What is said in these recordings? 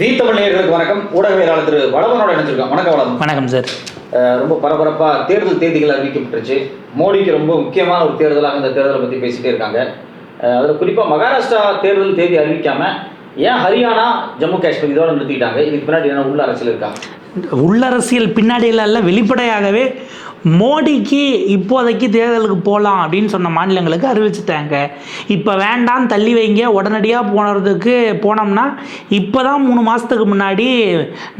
தி தமிழ் நேயர்களுக்கு வணக்கம். ஊடகவியலாளர் திரு வளவனோட இணைஞ்சிருக்கோம். வணக்கம் வளவன். வணக்கம் சார். ரொம்ப பரபரப்பாக தேர்தல் தேதிகள் அறிவிக்கப்பட்டுருச்சு. மோடிக்கு ரொம்ப முக்கியமான ஒரு தேர்தலாக இந்த தேர்தலை பற்றி பேசிகிட்டே இருக்காங்க. அதில் குறிப்பாக மகாராஷ்டிரா தேர்தல் தேதி அறிவிக்காமல் ஏன் ஹரியானா ஜம்மு காஷ்மீர் இதோட நிறுத்திக்கிட்டாங்க? இதுக்கு பின்னாடி என்ன உள்ள அரசியல் இருக்கா? உள்ள அரசியல் பின்னாடியில் வெளிப்படையாகவே மோடிக்கு இப்போதைக்கு தேர்தலுக்கு போகலாம் அப்படின்னு சொன்ன மாநிலங்களுக்கு அறிவிச்சுட்டாங்க. இப்போ வேண்டாம் தள்ளி வைங்க, உடனடியாக போனோம்னா இப்போ தான் 3 மாதத்துக்கு முன்னாடி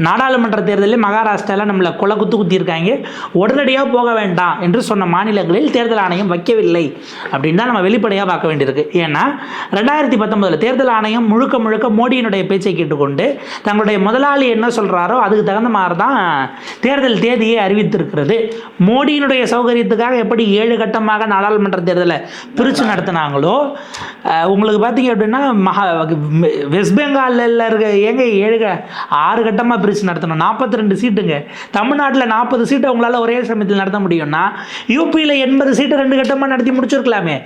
நாடாளுமன்ற தேர்தலில் மகாராஷ்டிராவில் நம்மளை குத்தியிருக்காங்க. உடனடியாக போக வேண்டாம் என்று சொன்ன மாநிலங்களில் தேர்தல் ஆணையம் வைக்கவில்லை அப்படின்னு தான் நம்ம வெளிப்படையாக பார்க்க வேண்டியிருக்கு. ஏன்னா 2019 தேர்தல் ஆணையம் முழுக்க மோடியினுடைய பேச்சை கேட்டுக்கொண்டு தங்களுடைய முதலாளி என்ன சொல்கிறாரோ அதுக்கு தகுந்த மாதிரி தான் தேர்தல் தேதியை அறிவித்திருக்கிறது. மோடியினுடைய சௌகரியத்துக்காக எப்படி 7 கட்டமாக நாடாளுமன்ற தேர்தலை பிரித்து நடத்தினாங்களோ, உங்களுக்கு பார்த்தீங்க அப்படின்னா வெஸ்ட் பெங்காலில் இருக்க 6 கட்டமாக பிரித்து நடத்தணும். 42 சீட்டுங்க. தமிழ்நாட்டில் 40 சீட்டு அவங்களால ஒரே சமயத்தில் நடத்த முடியும்னா யூபியில் 80 சீட்டை 2 கட்டமாக நடத்தி முடிச்சிருக்கலாமே.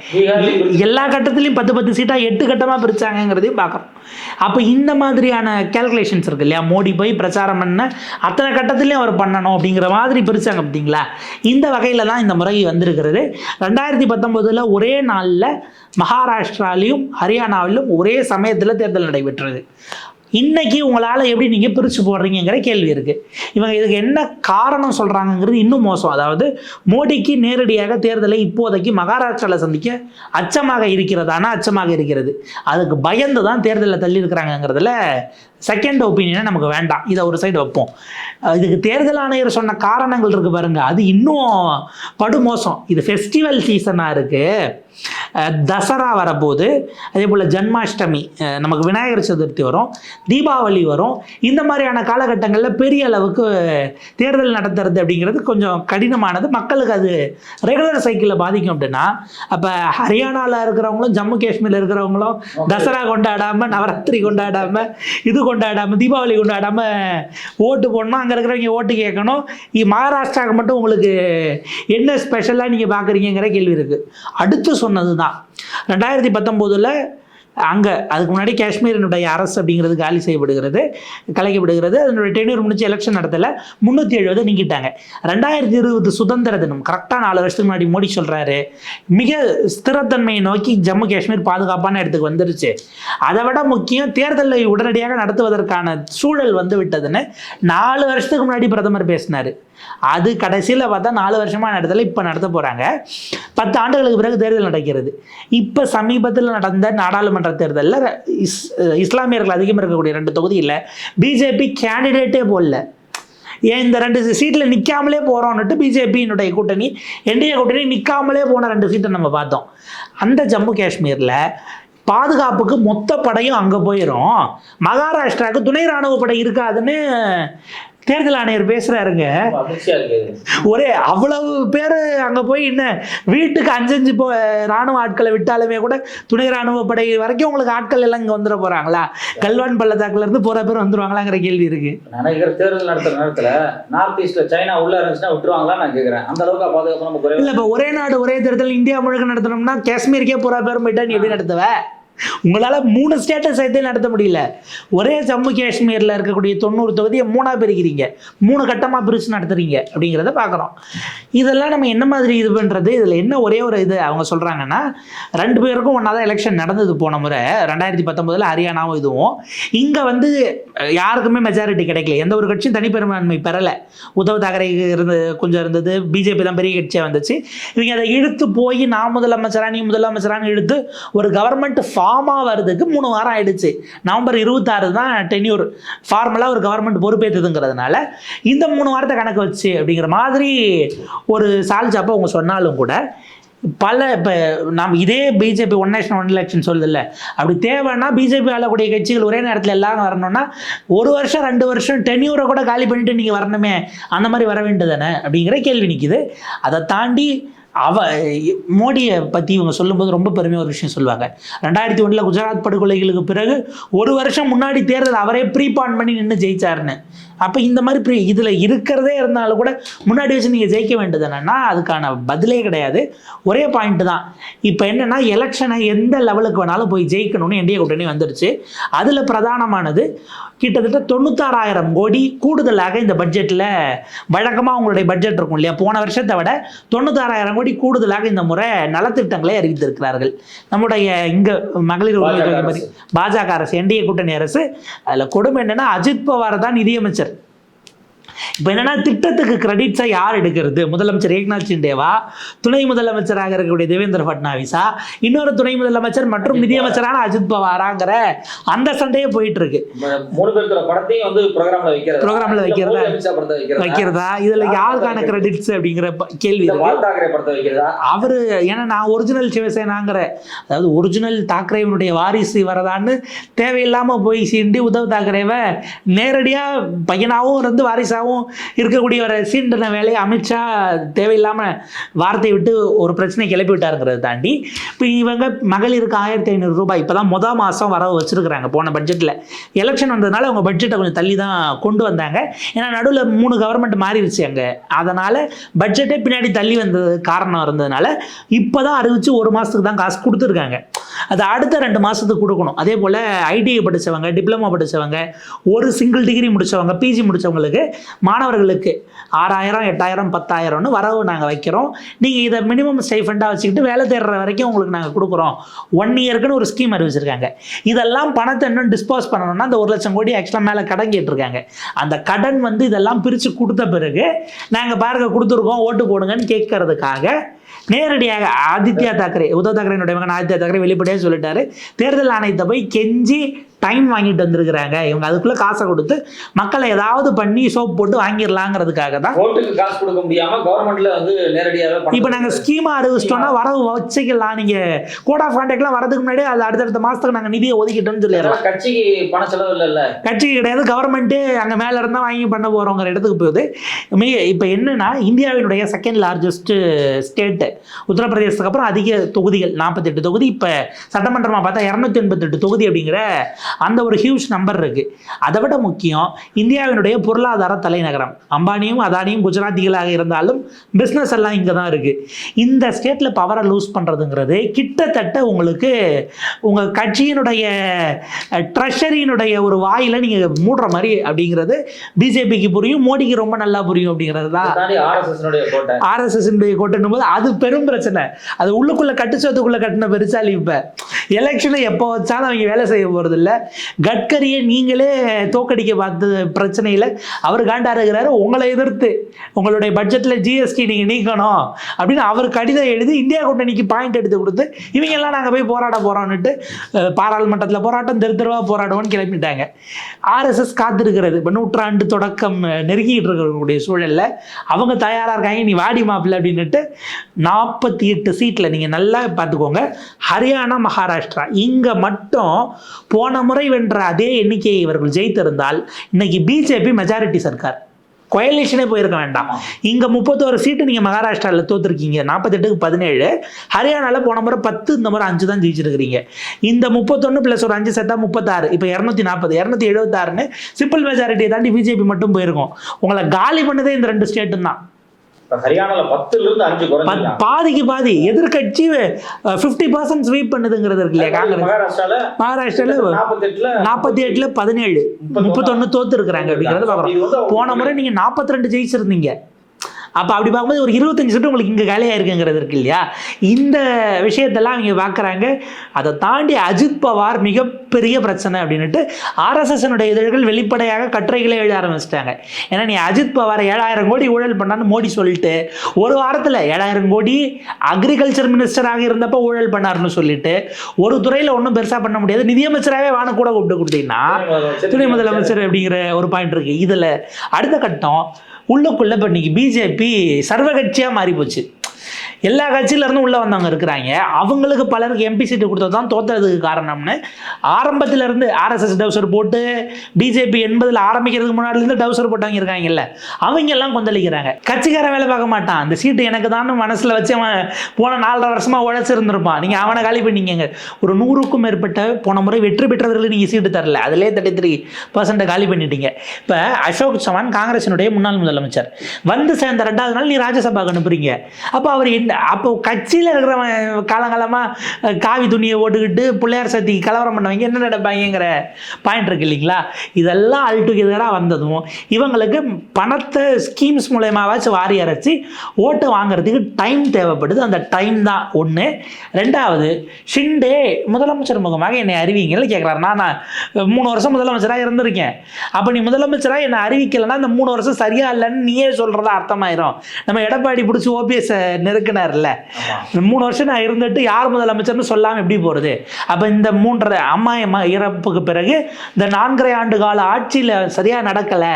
எல்லா கட்டத்திலையும் 10 சீட்டாக 8 கட்டமாக பிரித்தாங்கிறதையும் பார்க்குறோம். அப்போ இந்த மாதிரியான கேல்குலேஷன்ஸ் இருக்கு இல்லையா? மோடி போய் பிரச்சாரம் பண்ண அத்தனை கட்டத்திலையும் அவர் பண்ணணும் அப்படிங்கிற மாதிரி பிரித்தாங்க பார்த்தீங்களா? இந்த வகையில் தான் இந்த முறை வந்திருக்கிறது. 2019 ஒரே நாளில் மகாராஷ்டிராலையும் ஹரியானாவிலும் ஒரே சமயத்தில் தேர்தல் நடைபெற்றது. இன்றைக்கி உங்களால் எப்படி நீங்கள் பிரித்து போடுறீங்கிற கேள்வி இருக்குது. இவங்க இதுக்கு என்ன காரணம் சொல்கிறாங்கங்கிறது இன்னும் மோசம். அதாவது மோடிக்கு நேரடியாக தேர்தலை இப்போதைக்கு மகாராஷ்டிராவில் சந்திக்க அச்சமாக இருக்கிறது. அதுக்கு பயந்து தான் தேர்தலில் தள்ளியிருக்கிறாங்கங்கிறதுல செகண்ட் ஒப்பீனியனை நமக்கு வேண்டாம். இதை ஒரு சைடு வைப்போம். இதுக்கு தேர்தல் ஆணையர் சொன்ன காரணங்கள் இருக்குது பாருங்க, அது இன்னும் படுமோசம். இது ஃபெஸ்டிவல் சீசனாக இருக்குது. தசரா வரப்போகுது, அதே போல் ஜன்மாஷ்டமி, நமக்கு விநாயகர் சதுர்த்தி வரும், தீபாவளி வரும். இந்த மாதிரியான காலகட்டங்களில் பெரிய அளவுக்கு தேர்தல் நடத்துறது அப்படிங்கிறது கொஞ்சம் கடினமானது. மக்களுக்கு அது ரெகுலர் சைக்கிளில் பாதிக்கும். அப்படின்னா அப்போ ஹரியானாவில் இருக்கிறவங்களும் ஜம்மு காஷ்மீரில் இருக்கிறவங்களும் தசரா கொண்டாடாமல், நவராத்திரி கொண்டாடாமல், இது கொண்டாடாமல், தீபாவளி கொண்டாடாமல் ஓட்டு போடணும். அங்கே இருக்கிறவங்க ஓட்டு கேட்கணும். மகாராஷ்டிராவுக்கு மட்டும் உங்களுக்கு என்ன ஸ்பெஷலாக நீங்கள் பார்க்குறீங்கிற கேள்வி இருக்குது. அடுத்து சொன்னது தான் 2019 அங்கே அதுக்கு முன்னாடி காஷ்மீரினுடைய அரசு அப்படிங்கிறது காலி செய்யப்படுகிறது, கலைக்கப்படுகிறது. அதனுடைய டென்யூர் முடிச்சு எலெக்ஷன் நடத்தல, 370 நீக்கிட்டாங்க. 2020 சுதந்திர தினம் கரெக்டாக 4 வருஷத்துக்கு முன்னாடி மோடி சொல்கிறாரு, மிக ஸ்திரத்தன்மையை நோக்கி ஜம்மு காஷ்மீர் பாதுகாப்பான இடத்துக்கு வந்துருச்சு. அதை விட முக்கியம் தேர்தலை உடனடியாக நடத்துவதற்கான சூழல் வந்து விட்டதுன்னு 4 வருஷத்துக்கு முன்னாடி பிரதமர் பேசினார். அது கடைசியில் பார்த்தா 4 வருஷமாக நடத்தலை, இப்போ நடத்த போகிறாங்க. 10 ஆண்டுகளுக்கு பிறகு தேர்தல் நடக்கிறது. இப்போ சமீபத்தில் நடந்த நாடாளுமன்ற தேர்தலில் இஸ்லாமியர்கள் அதிகம் இருக்கக்கூடிய 2 தொகுதியில் பிஜேபி கேண்டிடேட்டே போடல. ஏன் இந்த 2 சீட்டில் நிற்காமலே போகிறோன்னுட்டு பிஜேபியினுடைய கூட்டணி, என்டிஏ கூட்டணி நிற்காமலே போன 2 சீட்டை நம்ம பார்த்தோம். அந்த ஜம்மு காஷ்மீரில் பாதுகாப்புக்கு மொத்த படையும் அங்கே போயிடும், மகாராஷ்டிராவுக்கு துணை இராணுவ படை இருக்காதுன்னு தேர்தல் ஆணையர் பேசுகிறாருங்க. ஒரே அவ்வளவு பேர் அங்கே போய் என்ன வீட்டுக்கு 5 இராணுவ ஆட்களை விட்டாலுமே கூட துணை இராணுவ படை வரைக்கும் உங்களுக்கு ஆட்கள் எல்லாம் இங்கே வந்துட போகிறாங்களா? கல்வான் பள்ளத்தாக்குலேருந்து போகிற பேர் வந்துடுவாங்களாங்கிற கேள்வி இருக்குது. நினைக்கிற தேர்தல் நடத்துகிற நேரத்தில் நார்த் ஈஸ்ட்டில் சைனா உள்ளே இருந்துச்சுன்னா விட்டுருவாங்களா நான் கேட்குறேன். அந்த அளவுக்கு பாதுகாப்பு நம்ம குறைவு இல்லை. இப்போ ஒரே நாடு ஒரே தேர்தல் இந்தியா முழுக்க நடத்தணும்னா காஷ்மீருக்கே போகிற பேர் போயிட்டா நீ எப்படி நடத்துவ? உங்களால் 3 ஸ்டேட்டை சேர்த்தே நடத்த முடியல. ஒரே ஜம்மு காஷ்மீரில் இருக்கக்கூடிய 90 தொகுதியை 3ஆக பிரிக்கிறீங்க, 3 கட்டமாக பிரித்து நடத்துறீங்க அப்படிங்கிறத பார்க்குறோம். இதெல்லாம் நம்ம என்ன மாதிரி இது பண்ணுறது? இதில் என்ன ஒரே ஒரு இது அவங்க சொல்கிறாங்கன்னா, 2 பேருக்கும் ஒன்றா தான் எலெக்ஷன் நடந்தது போன முறை 2019 ஹரியானாவும் இதுவும். இங்கே வந்து யாருக்குமே மெஜாரிட்டி கிடைக்கல, எந்த ஒரு கட்சியும் தனிப்பெரும்பான்மை பெறலை. உத்தவ் தாக்கரே கொஞ்சம் இருந்தது, பிஜேபி தான் பெரிய கட்சியாக வந்துச்சு. இவங்க அதை இழுத்து போய் நான் முதலமைச்சரான்னு இழுத்து ஒரு கவர்மெண்ட் ஃபார்மாக வருதுக்கு 3 வாரம் ஆயிடுச்சு. நவம்பர் 26 தான் டென்யூர் ஃபார்மலாக ஒரு கவர்மெண்ட் பொறுப்பேற்றுதுங்கிறதுனால இந்த 3 வாரத்தை கணக்கு வச்சு அப்படிங்கிற மாதிரி ஒரு சால்ஜாப்பை அவங்க சொன்னாலும் கூட இப்போ நாம் இதே BJP one nation one election சொல்லுதில்ல, அப்படி தேவைன்னா பிஜேபி ஆளக்கூடிய கட்சிகள் ஒரே நேரத்தில் எல்லாம் வரணும்னா 1 வருஷம் 2 வருஷம் டென்யூரை கூட காலி பண்ணிட்டு நீங்கள் வரணுமே, அந்த மாதிரி வர வேண்டியதானே அப்படிங்கிற கேள்வி நிற்கிது. அதை தாண்டி மோடியை பற்றி இவங்க சொல்லும்போது ரொம்ப பெருமையாக ஒரு விஷயம் சொல்லுவாங்க. 2001 குஜராத் படுகொலைகளுக்கு பிறகு ஒரு வருஷம் முன்னாடி தேர்தல் அவரே ப்ரீபான் பண்ணி நின்று ஜெயிச்சாருன்னு. அப்போ இந்த மாதிரி இதில் இருக்கிறதே இருந்தாலும் கூட முன்னாடி வச்சு நீங்கள் ஜெயிக்க வேண்டியது என்னென்னா அதுக்கான பதிலே கிடையாது. ஒரே பாயிண்ட்டு தான். இப்போ என்னென்னா எலெக்ஷனை எந்த லெவலுக்கு வேணாலும் போய் ஜெயிக்கணும்னு என்டிஏ கூட்டணி வந்துடுச்சு. அதில் பிரதானமானது கிட்டத்தட்ட 96,000 கோடி கூடுதலாக இந்த பட்ஜெட்டில், வழக்கமாக உங்களுடைய பட்ஜெட் இருக்கும் இல்லையா, போன வருஷத்தை விட 96,000 கோடி கூடுதலாக இந்த முறை நலத்திட்டங்களை அறிவித்திருக்கிறார்கள். நம்முடைய இங்கே மகளிர் உரிமை தொகை பாஜக அரசு, என்டிஏ கூட்டணி அரசு. அதில் கொடுமை என்னென்னா அஜித் பவார் தான் நிதியமைச்சர். இப்போ என்னன்னா திட்டத்துக்கு கிரெடிட்ஸை யார் எடுக்கிறது? முதலமைச்சர் ஏக்நாத் ஷிண்டேவா, துணை முதலமைச்சராக இருக்கக்கூடிய தேவேந்திர ஃபட்னாவிஸா, இன்னொரு துணை முதலமைச்சர் மற்றும் நிதியமைச்சரான அஜித் பவாராங்கிற அந்த சண்டையே போயிட்டு இருக்கு. 3 பேரோட படத்தையும் வந்து ப்ரோக்ராம்ல வைக்கிறதா, இதுல யாருக்கான கிரெடிட்ஸ் அப்படிங்கிற கேள்வி இருக்கு. அவரு ஏன்னா நான் ஒரிஜினல் சிவசேனாங்கிற, அதாவது ஒரிஜினல் தாக்கரேவனுடைய வாரிசு வரதான்னு தேவையில்லாம போய் சீண்டி உத்தவ் தாக்கரேவை நேரடியா பையனாவும் இருந்து வாரிசாவும் இருக்கக்கூடிய ஒரு சீண்டன வேலையை அமித்ஷா தேவையில்லாமல் வார்த்தையை விட்டு ஒரு பிரச்சனை கிளப்பி விட்டாருங்கிறத தாண்டி இப்போ இவங்க மகளிருக்கு 1,500 ரூபாய் இப்போ தான் மொதல் மாதம் வரவு வச்சுருக்குறாங்க. போன பட்ஜெட்டில் எலெக்ஷன் வந்ததுனால அவங்க பட்ஜெட்டை கொஞ்சம் தள்ளி தான் கொண்டு வந்தாங்க. ஏன்னா நடுவில் 3 கவர்மெண்ட் மாறிடுச்சு அங்கே. அதனால் பட்ஜெட்டே பின்னாடி தள்ளி வந்தது காரணம் இருந்ததுனால இப்போ தான் அறிவித்து 1 மாதத்துக்கு தான் காசு கொடுத்துருக்காங்க. அது அடுத்த 2 மாதத்துக்கு கொடுக்கணும். அதே போல் ஐடிஐ படித்தவங்க, டிப்ளமோ படித்தவங்க, ஒரு சிங்கிள் டிகிரி முடித்தவங்க, பிஜி முடித்தவங்களுக்கு, மாணவர்களுக்கு 6,000, 8,000, 10,000ன்னு வரவு நாங்கள் வைக்கிறோம். நீங்கள் இதை மினிமம் ஸ்டைஃபண்டாக வச்சுக்கிட்டு வேலை தேடுற வரைக்கும் உங்களுக்கு நாங்கள் கொடுக்குறோம். 1 இயர்க்குன்னு ஒரு ஸ்கீம் அறிவிச்சிருக்காங்க. இதெல்லாம் பணத்தை இன்னும் டிஸ்போஸ் பண்ணணும்னா அந்த 1,00,000 கோடி ஆக்சுவலாக மேலே கடன் கேட்டிருக்காங்க. அந்த கடன் வந்து இதெல்லாம் பிரித்து கொடுத்த பிறகு நாங்கள் பாருங்க கொடுத்துருக்கோம், ஓட்டு போடுங்கன்னு கேட்கறதுக்காக நேரடியாக ஆதித்யா தாக்கரே, உத்தவ் தாக்கரேனுடைய மகன் ஆதித்யா தாக்கரே வெளிப்படையாக சொல்லிட்டாரு, தேர்தல் ஆணையத்தை போய் கெஞ்சி டைம் வாங்கிட்டு வந்திருக்கிறாங்க. இவங்க அதுக்குள்ள காசை கொடுத்து மக்களை ஏதாவது பண்ணி சோப் போட்டு வாங்கிடலாங்கிறதுக்காக தான். ஓட்டுக்கு காசு கொடுக்க முடியாம கவர்மெண்ட்ல வந்து நேரடியாக இப்போ நாங்கள் ஸ்கீமா அறிவிச்சிட்டோம்னா வரவு வச்சுக்கலாம். நீங்க கோட் ஆஃப் கான்டாக்ட்லாம் வரதுக்கு முன்னாடி அது அடுத்தடுத்த மாசத்துக்கு நாங்கள் நிதியை ஒதுக்கிட்டோம்னு சொல்லிடலாம். கட்சிக்கு பண செலவு இல்ல, கட்சிக்கு கிடையாது, கவர்மெண்ட்டே அங்கே மேலே இருந்தால் வாங்கி பண்ண போகிறோங்கிற இடத்துக்கு போகுது. இப்போ என்னன்னா இந்தியாவினுடைய 2nd லார்ஜஸ்ட் ஸ்டேட்டு உத்தரப்பிரதேசத்துக்கு அப்புறம் அதிக தொகுதிகள் 48 தொகுதி. இப்போ சட்டமன்றமாக பார்த்தா 288 தொகுதி அப்படிங்கிற அந்த ஒரு ஹியூஜ் நம்பர் இருக்கு. அதை விட முக்கியம் இந்தியாவினுடைய பொருளாதார தலைநகரம். அம்பானியும் அதானியும் குஜராத்திகளாக இருந்தாலும் பிஸ்னஸ் எல்லாம் இங்கே தான் இருக்கு. இந்த ஸ்டேட்டில் பவரை லூஸ் பண்ணுறதுங்கிறது கிட்டத்தட்ட உங்களுக்கு உங்கள் கட்சியினுடைய ட்ரெஷரியினுடைய ஒரு வாயில நீங்கள் மூடுற மாதிரி அப்படிங்கிறது பிஜேபிக்கு புரியும், மோடிக்கு ரொம்ப நல்லா புரியும். அப்படிங்கிறது தான் ஆர்எஸ்எஸ்னுடைய கோட்டைன்னும் போது அது பெரும் பிரச்சனை. அது உள்ளுக்குள்ள கட்டுச்சோத்துக்குள்ள கட்டின பெருசாலி. இப்போ எலெக்ஷனை எப்போ வச்சாலும் அவங்க வேலை செய்ய போகிறது இல்லை. கட்கரியை நீங்களே தோக்கடிக்க பார்த்த பிரச்சனையில் அவர் காண்டாருக்கிறாரு. உங்களை எதிர்த்து உங்களுடைய பட்ஜெட்டில் ஜிஎஸ்டி நீங்கள் நீக்கணும் அப்படின்னு அவர் கடிதம் எழுதி இந்தியா கூட்டணிக்கு பாயிண்ட் எடுத்து கொடுத்து இவங்கெல்லாம் நாங்கள் போய் போராட போகிறோன்னுட்டு பாராளுமன்றத்தில் போராட்டம் தெருவாக போராடுவோன்னு கிளம்பிட்டாங்க. ஆர்எஸ்எஸ் காத்திருக்கிறது. இப்போ 100ஆண்டு தொடக்கம் நெருங்கிட்டு இருக்கக்கூடிய சூழலில் அவங்க தயாராக இருக்காங்க. நீ வாடி மாப்பிள்ள அப்படின்னுட்டு 48 சீட்டில் நீங்கள் நல்லா பார்த்துக்கோங்க. ஹரியானா, மகாராஷ்டிரா இங்கே மட்டும் போன முறை வென்ற அதே எண்ணிக்கையை இவர்கள் ஜெயித்திருந்தால் இன்னைக்கு பிஜேபி மெஜாரிட்டி சர்க்கார், கோயலிஷனே போயிருக்க வேண்டாம். இங்கே 31 சீட்டு நீங்கள் மகாராஷ்டிராவில் தோற்றுருக்கீங்க, 48க்கு 17. ஹரியானாவில் போன முறை 10, இந்த முறை 5 தான் ஜெயிச்சிருக்கிறீங்க. இந்த 31 + ஒரு 5 சேர்த்தா 36, இப்போ 240, 276ன்னு சிம்பிள் மெஜாரிட்டியை தாண்டி பிஜேபி மட்டும் போயிருக்கும். உங்களை காலி பண்ணதே இந்த 2 ஸ்டேட்டும் தான். ஹரியானால 10லிருந்து 5 குறைஞ்சு பாதிக்கு பாதி எதிர்கட்சி 50% ஸ்வீப் பண்ணுதுங்கிறது இருக்கு இல்லையா. காங்கிரஸ் மகாராஷ்டிரால 48ல 17, 31 தோத்து இருக்கிறாங்க அப்படிங்கிறது பார்க்குறோம். போன முறை நீங்க 42 ஜெயிச்சிருந்தீங்க. அப்போ அப்படி பார்க்கும்போது ஒரு 25 சீட்டு உங்களுக்கு இங்கே காலியாக இருக்குங்கிறது இருக்கு இல்லையா. இந்த விஷயத்தெல்லாம் அவங்க பார்க்குறாங்க. அதை தாண்டி அஜித் பவார் மிகப்பெரிய பிரச்சனை அப்படின்ட்டு ஆர்எஸ்எஸ்னுடைய இதழ்கள் வெளிப்படையாக கட்டுரைகளே எழுத ஆரம்பிச்சிட்டாங்க. ஏன்னா நீ அஜித் பவார் 7,000 கோடி ஊழல் பண்ணான்னு மோடி சொல்லிட்டு ஒரு வாரத்தில் 7,000 கோடி அக்ரிகல்ச்சர் மினிஸ்டராக இருந்தப்போ ஊழல் பண்ணாருன்னு சொல்லிட்டு ஒரு துறையில் ஒன்றும் பெருசாக பண்ண முடியாது, நிதியமைச்சராகவே வான கூட கூப்பிட்டு கொடுத்தீங்கன்னா துணை முதலமைச்சர் அப்படிங்கிற ஒரு பாயிண்ட் இருக்குது. இதில் அடுத்த கட்டம் உள்ளுக்குள்ளே இப்போ இன்றைக்கி பிஜேபி சர்வகட்சியாக மாறி போச்சு. எல்லா கட்சியிலேருந்தும் உள்ளே வந்தவங்க இருக்கிறாங்க. அவங்களுக்கு பலருக்கு எம்பி சீட்டு கொடுத்தது தான் தோற்றதுக்கு காரணம்னு ஆரம்பத்திலேருந்து ஆர்எஸ்எஸ் டவுசர் போட்டு பிஜேபி 80 ஆரம்பிக்கிறதுக்கு முன்னாடிலேருந்து டவுசர் போட்டவங்க இருக்காங்கல்ல, அவங்க எல்லாம் கொந்தளிக்கிறாங்க. கட்சிக்காரன் வேலை பார்க்க மாட்டான், அந்த சீட்டு எனக்கு தான் மனசில் வச்சு அவன் போன 4.5 வருஷமாக உழைச்சிருந்துருப்பான். நீங்கள் அவனை காலி பண்ணிங்க. ஒரு 100க்கும் மேற்பட்ட போன முறை வெற்றி பெற்றவர்களுக்கு நீங்கள் சீட்டு தரல, அதிலே 33% காலி பண்ணிட்டீங்க. இப்போ அசோக் சவான் காங்கிரசினுடைய முன்னாள் முதலமைச்சர் வந்து சேர்ந்த 2வது நாள் நீ ராஜ்யசபாவுக்கு அனுப்புறீங்க. அப்போ அவர் அப்போ கட்சியில் இருக்கிறவன் காலங்காலமாக காவி துணியை ஓட்டுக்கிட்டு பிள்ளையார் சக்தி கலவரம் பண்ணவங்க என்ன நடப்பாங்கிற பாயிண்ட் இருக்கு இல்லைங்களா? இதெல்லாம் ஆல் டுகெதராக வந்ததும் இவங்களுக்கு பணத்தை ஸ்கீம்ஸ் மூலயமாவாச்சும் வாரி அரைச்சி ஓட்டு வாங்குறதுக்கு டைம் தேவைப்படுது. அந்த டைம் தான் ஒன்று. 2வது, ஷிண்டே முதலமைச்சர் முகமாக என்னை அறிவிங்கன்னு கேட்குறாரு. நான் 3 வருஷம் முதலமைச்சராக இருந்திருக்கேன். அப்போ நீ முதலமைச்சராக என்னை அறிவிக்கலைன்னா இந்த 3 வருஷம் சரியா இல்லைன்னு நீயே சொல்கிறதா அர்த்தமாயிரும். நம்ம எடப்பாடி பிடிச்சி ஓபிஎஸ் நெருக்கினார்ல, 3 வருஷம் நான் இருந்துட்டு யார் முதலமைச்சர்னு சொல்லாமல் எப்படி போகிறது? அப்போ இந்த 3.5 அம்மா இறப்புக்கு பிறகு இந்த 4.5 ஆண்டு கால ஆட்சியில் சரியாக நடக்கலை,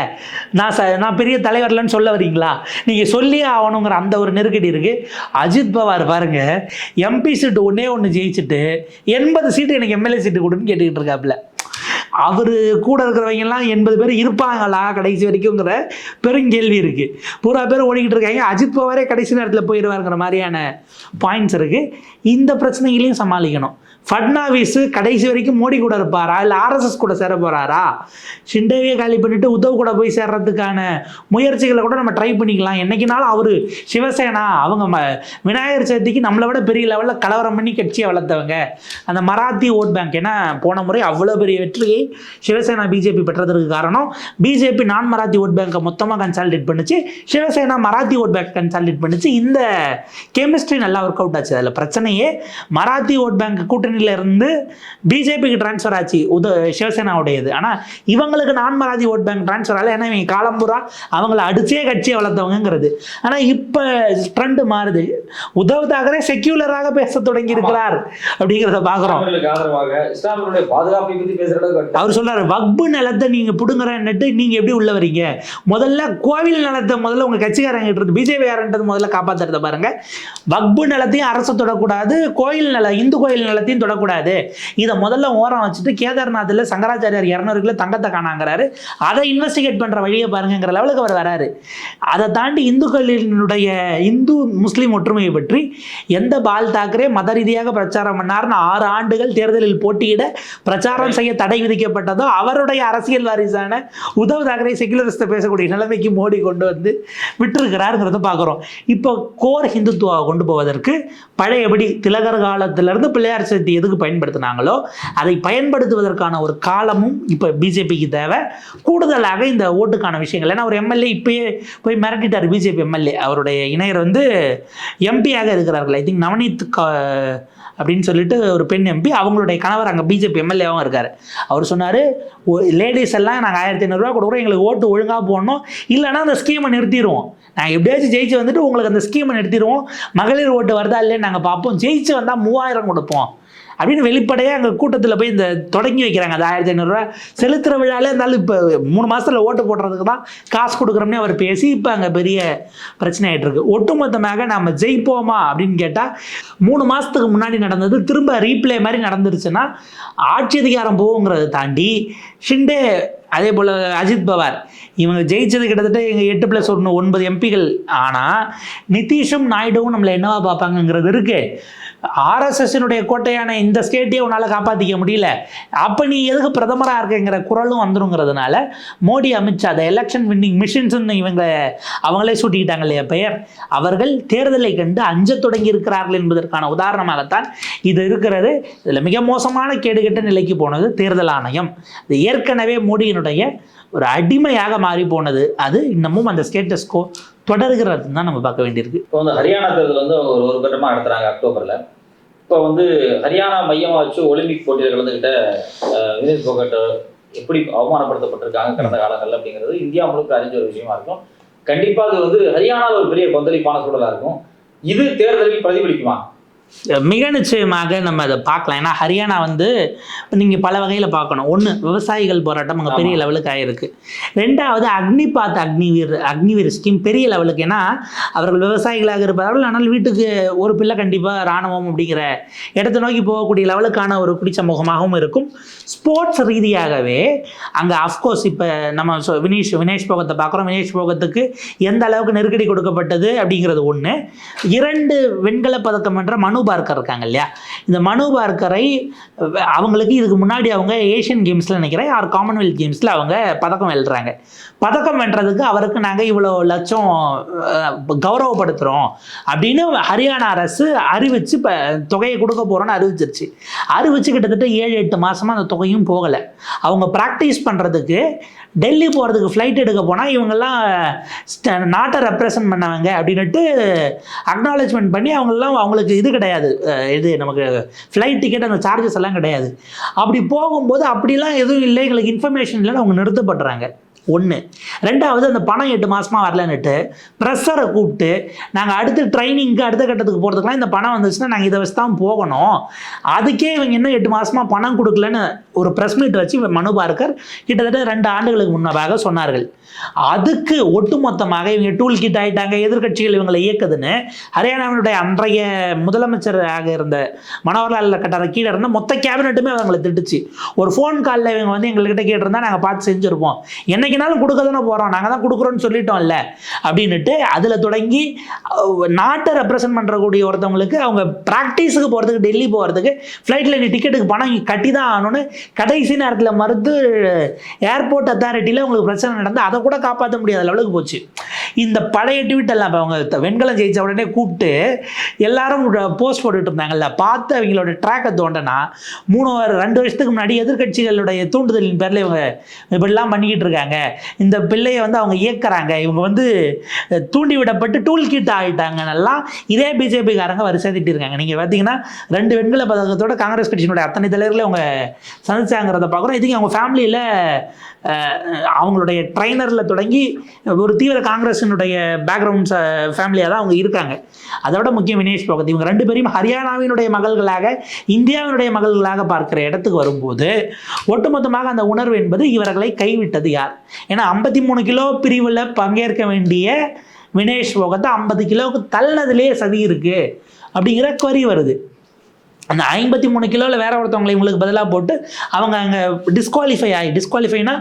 நான் பெரிய தலைவர்லன்னு சொல்ல வரீங்களா? நீங்கள் சொல்லியே ஆகணுங்கிற அந்த ஒரு நெருக்கடி இருக்குது. அஜித் பவார் பாருங்க, எம்பி சீட்டு ஒன்று ஜெயிச்சுட்டு 80 சீட்டு எனக்கு எம்எல்ஏ சீட்டு கொடுன்னு கேட்டுக்கிட்டு இருக்காப்புல. அவர் கூட இருக்கிறவங்க எல்லாம் 80 பேர் இருப்பாங்களா கடைசி வரைக்கும்ங்கிற பெருங்கேள்வி இருக்கு. பூரா பேர் ஓடிக்கிட்டு இருக்காங்க. அஜித் பவாரே கடைசி நேரத்தில் போயிடுவாருங்கிற மாதிரியான பாயிண்ட்ஸ் இருக்கு. இந்த பிரச்சனைகளையும் சமாளிக்கணும். ஃபட்னாவிஸ் கடைசி வரைக்கும் மோடி கூட இருப்பாரா, இல்லை ஆர்எஸ்எஸ் கூட சேர போறாரா? ஷிண்டேவே காலி பண்ணிட்டு உத்தவ் கூட போய் சேர்றதுக்கான முயற்சிகளை கூட நம்ம ட்ரை பண்ணிக்கலாம். என்னைக்குனாலும் அவர் சிவசேனா, அவங்க விநாயகர் சதுர்த்திக்கு நம்மளை விட பெரிய லெவலில் கலவரம் பண்ணி கட்சியை வளர்த்தவங்க. அந்த மராத்தி ஓட் பேங்க், ஏன்னா போன முறை அவ்வளோ பெரிய வெற்றியை சிவசேனா பிஜேபி பெற்றதற்கு காரணம் பிஜேபி நான் மராத்தி ஓட் பேங்கை மொத்தமாக கன்சாலிடேட் பண்ணிச்சு, Shiv Sena Marathi vote bank consolidate பண்ணிச்சு. இந்த கெமிஸ்ட்ரி நல்லா ஒர்க் அவுட் ஆச்சு. அதில் பிரச்சனையே மராத்தி ஓட் பேங்க் கூட்டணியில இருந்து பிஜேபிக்கு டிரான்ஸ்ஃபர் ஆச்சு, சிவசேனாவுடையது. ஆனால் இவங்களுக்கு நான் மராத்தி ஓட் பேங்க் டிரான்ஸ்ஃபர் ஆகல, ஏன்னா இவங்க காலம்பூரா அவங்கள அடிச்சே கட்சியை வளர்த்தவங்கிறது. ஆனால் இப்போ ட்ரெண்ட் மாறுது. உத்தவ் தாக்கரே செக்யூலராக பேச தொடங்கி இருக்கிறார் அப்படிங்கிறத பார்க்குறோம். அவர் சொல்றாரு, வக்பு நிலத்தை நீங்க புடுங்குறன்னுட்டு நீங்க எப்படி உள்ள வரீங்க? முதல்ல கோவில் நிலத்தை முதல்ல உங்க கட்சிக்காரங்க இருந்து பிஜேபி யாருன்றது முதல்ல காப்பாத்துறத பாருங்க. வக்பு நிலத்தையும் அரசு தொடக்கூடாது, கோயில் நில இந்து கோயில் நிலத்தையும் தொடக்கூடாது. இதை முதல்ல ஓரம் வச்சுட்டு கேதார்நாத்தில் சங்கராச்சாரியார் 200 கிலோ தங்கத்தை காணாங்கிறாரு. அதை இன்வெஸ்டிகேட் பண்ற வழியை பாருங்கிற லெவலுக்கு அவர் வராரு. அதை தாண்டி இந்துக்களினுடைய இந்து முஸ்லீம் ஒற்றுமையை பற்றி எந்த பால் தாக்கரே மத ரீதியாக பிரச்சாரம் பண்ணார்னு 6 ஆண்டுகள் தேர்தலில் போட்டியிட பிரச்சாரம் செய்ய தடை விதிக்கப்பட்டதோ அவருடைய அரசியல் வாரிசான உத்தவ் தாக்கரே செகுலரிஸ்ட பேசக்கூடிய நிலைமைக்கு மோடி கொண்டு வந்து விட்டுருக்கிறாருங்கிறத பார்க்குறோம். இப்போ கோர் ஹிந்துத்துவாவை கொண்டு போவதற்கு பழையபடி திலகர் காலத்திலிருந்து பிள்ளையார் சதுர்த்தி எதுக்கு பயன்படுத்தினாங்களோ அதை பயன்படுத்துவதற்கான ஒரு காலமும் இப்போ பிஜேபிக்கு தேவை. கூடுதலாக இந்த ஓட்டுக்கான விஷயங்கள், ஏன்னா ஒரு எம்எல்ஏ இப்பயே போய் மிரட்டிட்டார். பிஜேபி எம்எல்ஏ அவருடைய இணையர் வந்து எம்பியாக இருக்கிறார்கள், ஐ திங்க் நவநீத் அப்படின்னு சொல்லிட்டு ஒரு பெண் எம்பி, அவங்களுடைய கணவர் அங்கே பிஜேபி எம்எல்ஏவும் இருக்கார். அவர் சொன்னார், லேடிஸ் எல்லாம் நாங்கள் 1500 ரூபா கொடுக்குறோம், எங்களுக்கு ஓட்டு ஒழுங்காக போடணும், இல்லைன்னா அந்த ஸ்கீமை நிறுத்திடுவோம். நாங்கள் எப்படியாச்சும் ஜெயிச்சு வந்துட்டு உங்களுக்கு அந்த ஸ்கீமை நிறுத்திடுவோம், மகளிர் ஓட்டு வருதா இல்லைன்னு நாங்கள் பார்ப்போம், ஜெயிச்சு வந்தால் 3000 கொடுப்போம் அப்படின்னு வெளிப்படையாக அங்கே கூட்டத்தில் போய் இந்த தொடங்கி வைக்கிறாங்க. அது 1500 ரூபா செலுத்துகிற விழாலே இருந்தாலும் இப்போ 3 மாதத்தில் ஓட்டு போடுறதுக்கு தான் காசு கொடுக்குறோம்னே அவர் பேசி இப்போ அங்கே பெரிய பிரச்சனை ஆகிட்டு இருக்கு. ஒட்டுமொத்தமாக நம்ம ஜெயிப்போமா அப்படின்னு கேட்டால் 3 மாதத்துக்கு முன்னாடி நடந்தது திரும்ப ரீப்ளே மாதிரி நடந்துருச்சுன்னா ஆட்சி அதிகாரம் போகுங்கிறத தாண்டி ஷிண்டே அதே போல் அஜித் பவார் இவங்க ஜெயிச்சது கிட்டத்தட்ட எங்கள் 8+1 9 எம்பிகள். ஆனால் நிதிஷும் நாயுடுவும் நம்மளை என்னவா பார்ப்பாங்கங்கிறது இருக்கு. ஆர்எஸ்எஸ்னுடைய கோட்டையான இந்த ஸ்டேட்டையே உன்னால் காப்பாற்றிக்க முடியல, அப்போ நீ எதுக்கு பிரதமராக இருக்குங்கிற குரலும் வந்துருங்கிறதுனால மோடி அமித்ஷா அதை எலெக்ஷன் வின்னிங் மிஷின்ஸ்ன்னு இவங்க அவங்களே சூட்டிக்கிட்டாங்க இல்லையா பெயர், அவர்கள் தேர்தலை கண்டு அஞ்ச தொடங்கி இருக்கிறார்கள் என்பதற்கான உதாரணமாகத்தான் இது இருக்கிறது. இதில் மிக மோசமான கேடுகட்ட நிலைக்கு போனது தேர்தல் ஆணையம். இது ஏற்கனவே மோடியினுடைய ஒரு அடிமையாக மாறி போனது. அது இன்னமும் அந்த ஸ்டேட்டஸ் கோ தொடர்கிறது தான் நம்ம பார்க்க வேண்டியிருக்கு. இப்போ வந்து ஹரியானா தேர்தல் வந்து ஒரு கட்டமாக நடத்துகிறாங்க அக்டோபரில். இப்போ வந்து ஹரியானா மையமாக வச்சு ஒலிம்பிக் போட்டியில் கலந்துக்கிட்ட வினேஷ் போகட் எப்படி அவமானப்படுத்தப்பட்டிருக்காங்க கடந்த காலங்களில் அப்படிங்கிறது இந்தியா முழுக்க அறிஞ்ச ஒரு விஷயமா இருக்கும். கண்டிப்பாக அது வந்து ஹரியானாவில் ஒரு பெரிய கொந்தளிப்பான சூழலாக இருக்கும். இது தேர்தலில் பிரதிபலிக்குமா? மிக நிச்சயமாக நம்ம அதை பார்க்கலாம். ஏன்னா ஹரியானா வந்து நீங்கள் பல வகையில் பார்க்கணும். ஒன்று, விவசாயிகள் போராட்டம் அங்கே பெரிய லெவலுக்கு ஆகிருக்கு. ரெண்டாவது, அக்னிபாத் அக்னிவீர் ஸ்கீம் பெரிய லெவலுக்கு. ஏன்னா அவர்கள் விவசாயிகளாக இருப்பார்கள், ஆனால் வீட்டுக்கு ஒரு பிள்ளை கண்டிப்பாக இராணுவம் அப்படிங்கிற இடத்தை நோக்கி போகக்கூடிய லெவலுக்கான ஒரு குடி சமூகமாகவும் இருக்கும். ஸ்போர்ட்ஸ் ரீதியாகவே அங்கே அஃப்கோர்ஸ் இப்போ நம்ம வினேஷ் போகத்தை பார்க்குறோம். வினேஷ் போகத்துக்கு எந்த அளவுக்கு நெருக்கடி கொடுக்கப்பட்டது அப்படிங்கிறது ஒன்று. 2 வெண்கல பதக்கம் என்ற மனு பார்க்கர் இருக்காங்க இல்லையா, இந்த மனு பார்க்கரை அவங்களுக்கு இதுக்கு முன்னாடி அவங்க ஏஷியன் கேம்ஸில் நினைக்கிறேன் ஆர் காமன்வெல்த் கேம்ஸில் அவங்க பதக்கம் வெல்றாங்க. பதக்கம் வென்றதுக்கு அவருக்கு நாங்கள் இவ்வளோ லட்சம் கௌரவப்படுத்துகிறோம் அப்படின்னு ஹரியானா அரசு அறிவிச்சு இப்போ தொகையை கொடுக்க போகிறோன்னு அறிவிச்சு கிட்டத்தட்ட 7-8 மாதமாக அந்த தொகையும் போகலை. அவங்க ப்ராக்டிஸ் பண்ணுறதுக்கு டெல்லி போகிறதுக்கு ஃப்ளைட் எடுக்க போனால் இவங்கெல்லாம் நாட்டை ரெப்ரசன்ட் பண்ணவங்க அப்படின்ட்டு அக்னாலேஜ்மெண்ட் பண்ணி அவங்களுக்கு இது கிடையாது, இது நமக்கு ஃப்ளைட் டிக்கெட் அந்த சார்ஜஸ் எல்லாம் கிடையாது. அப்படி போகும்போது அப்படிலாம் எதுவும் இல்லை, எங்களுக்கு இன்ஃபர்மேஷன் இல்லைன்னு அவங்க நிறுத்தப்படுறாங்க. ஒன்று. ரெண்டாவது, அந்த பணம் 8 மாதமாக வரலன்னுட்டு ப்ரெஷரை கூப்பிட்டு நாங்கள் அடுத்த ட்ரைனிங்க்கு அடுத்த கட்டத்துக்கு போகிறதுக்குலாம் இந்த பணம் வந்துச்சுன்னா நாங்கள் இதை வச்சு தான் போகணும், அதுக்கே இவங்க இன்னும் 8 மாதமாக பணம் கொடுக்கலன்னு ஒரு ப்ரெஸ் மீட் வச்சு மனு பார்க்கர் கிட்டத்தட்ட 2 ஆண்டுகளுக்கு முன்னதாக சொன்னார்கள். அதுக்கு ஒட்டுமொத்தமாக இவங்க டூல் கிட் ஆகிட்டாங்க, எதிர்கட்சிகள் இவங்களை இயக்குதுன்னு ஹரியானாவினுடைய அன்றைய முதலமைச்சராக இருந்த மனோகர்லால் கட்டார கீழே இருந்த மொத்த கேபினட்டுமே அவங்களை திட்டுச்சு. ஒரு ஃபோன் காலில் இவங்க வந்து எங்கள்கிட்ட கேட்டிருந்தா நாங்கள் பார்த்து செஞ்சுருப்போம், என்னைக்குனாலும் கொடுக்க தானே போகிறோம், நாங்கள் தான் கொடுக்குறோன்னு சொல்லிட்டோம்ல அப்படின்னுட்டு அதில் தொடங்கி நாட்டை ரெப்ரசன்ட் பண்ணுறக்கூடிய ஒருத்தவங்களுக்கு அவங்க ப்ராக்டிஸுக்கு போகிறதுக்கு டெல்லி போகிறதுக்கு ஃப்ளைட்டில் நீ டிக்கெட்டுக்கு பணம் கட்டி தான் ஆகணும்னு கடைசி நேரத்தில் மறுத்து ஏர்போர்ட் அத்தாரிட்டியில் உங்களுக்கு பிரச்சனை நடந்து அதை கூட காப்பாற்ற முடியாத லெவலுக்கு போச்சு. இந்த பழைய ட்வீட் எல்லாம் இப்போ அவங்க வெண்கலம் ஜெயிச்ச உடனே கூப்பிட்டு எல்லாரும் போஸ்ட் போட்டுட்டு இருந்தாங்கல்ல, பார்த்து அவங்களோட ட்ராக்கை தோண்டனா 2 வருஷத்துக்கு முன்னாடி எதிர்கட்சிகளுடைய தூண்டுதலின் பேரில் இவங்க இப்படிலாம் பண்ணிக்கிட்டு இருக்காங்க, இந்த பிள்ளையை வந்து அவங்க இயக்குறாங்க, இவங்க வந்து தூண்டி விடப்பட்டு டூல் கிட் ஆகிட்டாங்கன்னெல்லாம் இதே பிஜேபிக்காரங்க வரிசை திட்டிருக்காங்க. நீங்கள் பார்த்தீங்கன்னா 2 வெண்கல பதக்கத்தோட காங்கிரஸ் கட்சியினுடைய அத்தனை தலைவர்களை அவங்க சந்திச்சாங்கிறத பார்க்குறோம். இதுக்கு அவங்க ஃபேமிலியில் அவங்களுடைய ட்ரைனரில் தொடங்கி ஒரு தீவிர காங்கிரஸினுடைய பேக்ரவுண்ட்ஸ் ஃபேமிலியாக தான் அவங்க இருக்காங்க. அதோட முக்கியம் வினேஷ் போகத், இவங்க 2 பேரையும் ஹரியானாவினுடைய மகள்களாக இந்தியாவினுடைய மகள்களாக பார்க்கிற இடத்துக்கு வரும்போது ஒட்டுமொத்தமாக அந்த உணர்வு என்பது இவர்களை கைவிட்டது யார்? ஏன்னா 53 கிலோ பிரிவில் பங்கேற்க வேண்டிய வினேஷ் போகத்தை 50 கிலோவுக்கு தள்ளினதுலேயே சதி இருக்குது அப்படிங்கிற query வருது. அந்த 53 கிலோவில் வேற ஒருத்தவங்களை இவங்களுக்கு பதிலாக போட்டு அவங்க அங்கே டிஸ்குவாலிஃபைனா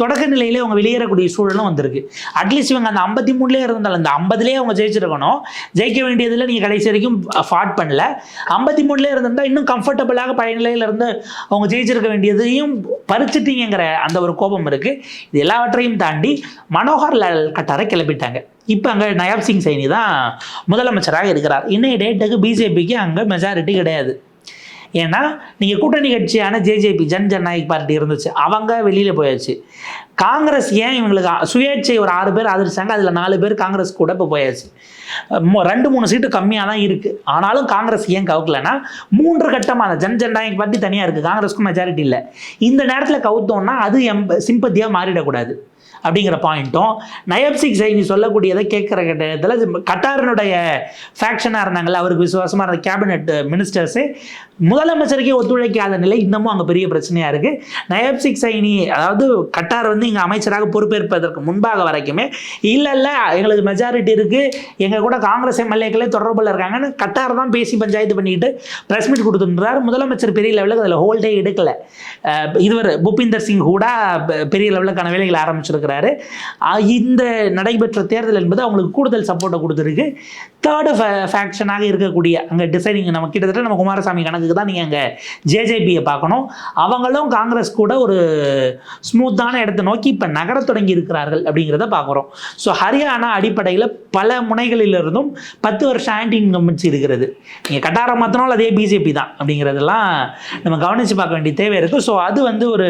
தொடக்க நிலையிலே அவங்க வெளியேறக்கூடிய சூழலும் வந்திருக்கு. அட்லீஸ்ட் இவங்க அந்த 53லேயே இருந்தாலும் அந்த 50லேயே அவங்க ஜெயிச்சிருக்கணும். ஜெயிக்க வேண்டியதில் நீங்கள் கடைசி வரைக்கும் ஃபாட் பண்ணல. 53லேயே இருந்திருந்தால் இன்னும் கம்ஃபர்டபுளாக பழைய நிலையில் இருந்து அவங்க ஜெயிச்சிருக்க வேண்டியதையும் பறிச்சிட்டீங்கிற அந்த ஒரு கோபம் இருக்குது. இது எல்லாவற்றையும் தாண்டி மனோகர்லால் கட்டாரை கிளப்பிட்டாங்க. இப்போ அங்கே நயாப் சிங் சைனி தான் முதலமைச்சராக இருக்கிறார். இன்னைய டேட்டுக்கு பிஜேபிக்கு அங்கே மெஜாரிட்டி கிடையாது. ஏன்னா நீங்கள் கூட்டணி கட்சியான ஜேஜேபி ஜனநாயக் பார்ட்டி இருந்துச்சு, அவங்க வெளியில் போயாச்சு. காங்கிரஸ் ஏன் இவங்களுக்கு சுயேட்சை ஒரு 6 பேர் ஆதரிச்சாங்க, அதில் 4 பேர் காங்கிரஸ் கூட இப்போ போயாச்சு. 2-3 சீட்டு கம்மியாக தான் இருக்குது. ஆனாலும் காங்கிரஸ் ஏன் கவுக்கலைன்னா 3 கட்டமான ஜனநாயக் பார்ட்டி தனியாக இருக்குது, காங்கிரஸ்க்கும் மெஜாரிட்டி இல்லை. இந்த நேரத்தில் கவுத்தோன்னா அது சிம்பத்தியாக மாறிடக்கூடாது அப்படிங்கிற பாயிண்ட்டும் நயாப் சிங் சைனி சொல்லக்கூடியதை கேட்குற இடத்துல கட்டாரினுடைய ஃபேக்ஷனாக இருந்தாங்கல்ல, அவருக்கு விசுவாசமாக இருந்த கேபினெட் மினிஸ்டர்ஸே முதலமைச்சருக்கே ஒத்துழைக்காத நிலை இன்னமும் அங்கே பெரிய பிரச்சனையாக இருக்குது. நயாப் சிங் சைனி அதாவது கட்டார் வந்து இங்கே அமைச்சராக பொறுப்பேற்பதற்கு முன்பாக வரைக்குமே இல்லை எங்களுக்கு மெஜாரிட்டி இருக்குது, எங்கள் கூட காங்கிரஸ் எம்எல்ஏக்களே தொடர்பில் இருக்காங்கன்னு கட்டார் தான் பேசி பஞ்சாயத்து பண்ணிக்கிட்டு ப்ரெஸ் மீட் கொடுத்துருந்தார். முதலமைச்சர் பெரிய லெவலுக்கு அதில் ஹோல்டே எடுக்கலை. இதுவர் பூபிந்தர் சிங் கூட பெரிய லெவலுக்கான வேலைகளை ஆரம்பிச்சிருக்கிறார். இந்த நடைபெற்ற தேர்தல் என்பது அவங்களுக்கு கூடுதல் சப்போர்ட்டை கொடுத்துருக்கு. தேர்டு ஃபேக்ஷனாக இருக்கக்கூடிய அங்கே டிசைனிங் நம்ம கிட்டத்தட்ட நம்ம குமாரசாமி கணக்குக்கு தான் நீங்கள் அங்கே ஜேஜேபியை பார்க்கணும். அவங்களும் காங்கிரஸ் கூட ஒரு ஸ்மூத்தான இடத்தை நோக்கி இப்போ நகர தொடங்கி இருக்கிறார்கள் அப்படிங்கிறத பார்க்குறோம். ஸோ ஹரியானா அடிப்படையில் பல முனைகளிலிருந்தும் 10 வருஷம் ஆன்டி இன்கம்பன்சி இருக்கிறது. நீங்கள் கட்டாரம் மாத்தினாலும் அதே பிஜேபி தான் அப்படிங்கிறதெல்லாம் நம்ம கவனித்து பார்க்க வேண்டிய தேவை இருக்குது. ஸோ அது வந்து ஒரு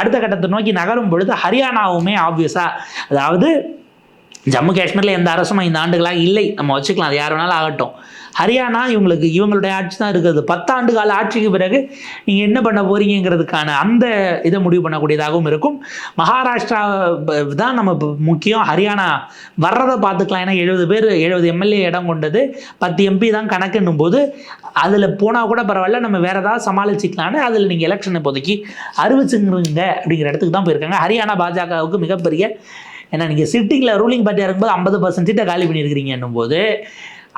அடுத்த கட்டத்தை நோக்கி நகரும் பொழுது ஹரியானாவுமே ஆப்வியஸாக, அதாவது ஜம்மு காஷ்மீரில் எந்த அரசும் 5 ஆண்டுகளாக இல்லை, நம்ம வச்சுக்கலாம், அது யார் வேணாலும் ஆகட்டும். ஹரியானா இவங்களுடைய ஆட்சி தான் இருக்குது. 10 ஆண்டு கால ஆட்சிக்கு பிறகு நீங்கள் என்ன பண்ண போறீங்கிறதுக்கான அந்த இதை முடிவு பண்ணக்கூடியதாகவும் இருக்கும். மகாராஷ்டிரா தான் நம்ம முக்கியம், ஹரியானா வர்றதை பார்த்துக்கலாம். ஏன்னா 70 எம்எல்ஏ இடம் கொண்டது, 10 எம்பி தான் கணக்குன்னும் போது அதில் போனால் கூட பரவாயில்ல, நம்ம வேறு ஏதாவது சமாளிச்சிக்கலான்னு அதில் நீங்கள் எலெக்ஷன் இப்போதைக்கு அறிவிச்சுங்கிறீங்க அப்படிங்கிற இடத்துக்கு தான் போயிருக்காங்க. ஹரியானா பாஜகவுக்கு மிகப்பெரிய, ஏன்னா நீங்கள் சிட்டிங்கில் ரூலிங் பார்ட்டியாக இருக்கும்போது 50% சீட்டை காலி பண்ணியிருக்கிறீங்க என்னும் போது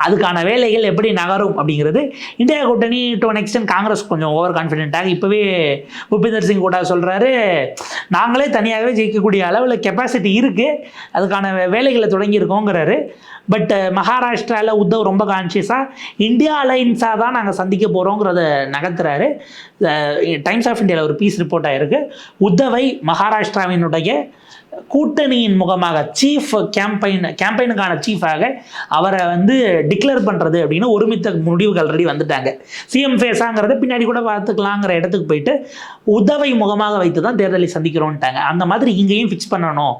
அதுக்கான வேலைகள் எப்படி நகரும் அப்படிங்கிறது இந்தியா கூட்டணி டு அன் எக்ஸ்டென்ட் காங்கிரஸ் கொஞ்சம் ஓவர் கான்ஃபிடென்ட்டாக இப்போவே பூபிந்தர் சிங் கூட சொல்கிறாரு, நாங்களே தனியாகவே ஜெயிக்கக்கூடிய அளவில் கெப்பாசிட்டி இருக்குது, அதுக்கான வேலைகளை தொடங்கியிருக்கோங்கிறாரு. பட் மகாராஷ்டிராவில் உத்தவ் ரொம்ப கான்ஷியஸாக இந்தியா அலைன்ஸாக தான் நாங்கள் சந்திக்க போகிறோங்கிறத நகர்த்துறாரு. டைம்ஸ் ஆஃப் இந்தியாவில் ஒரு பீஸ் ரிப்போர்ட் ஆகிருக்கு. உத்தவை மகாராஷ்டிராவினுடைய கூட்டணியின் முகமாக சீஃப் கேம்பெயினுக்கான சீஃபாக அவரை டிக்ளேர் பண்ணுறது அப்படின்னு ஒருமித்த முடிவுகள் ஆல்ரெடி வந்துட்டாங்க. சிஎம் ஃபேஸாங்கிறத பின்னாடி கூட பார்த்துக்கலாங்கிற இடத்துக்கு போயிட்டு உதவை முகமாக வைத்து தான் தேர்தலை சந்திக்கிறோன்ட்டாங்க. அந்த மாதிரி இங்கேயும் ஃபிக்ஸ் பண்ணணும்.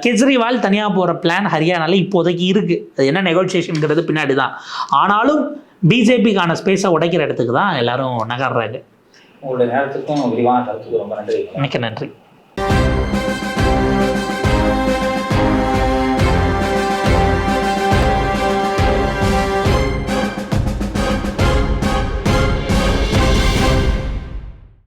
கெஜ்ரிவால் தனியாக போகிற பிளான் ஹரியானாவில் இப்போதைக்கு இருக்குது. அது என்ன நெகோசியேஷனுங்கிறது பின்னாடி தான். ஆனாலும் பிஜேபிக்கான ஸ்பேஸை உடைக்கிற இடத்துக்கு தான் எல்லாரும் நகர்றாங்க. உங்களுடைய நேரத்துக்கும் விரிவான கருத்துக்கு ரொம்ப நன்றி. மிக்க நன்றி.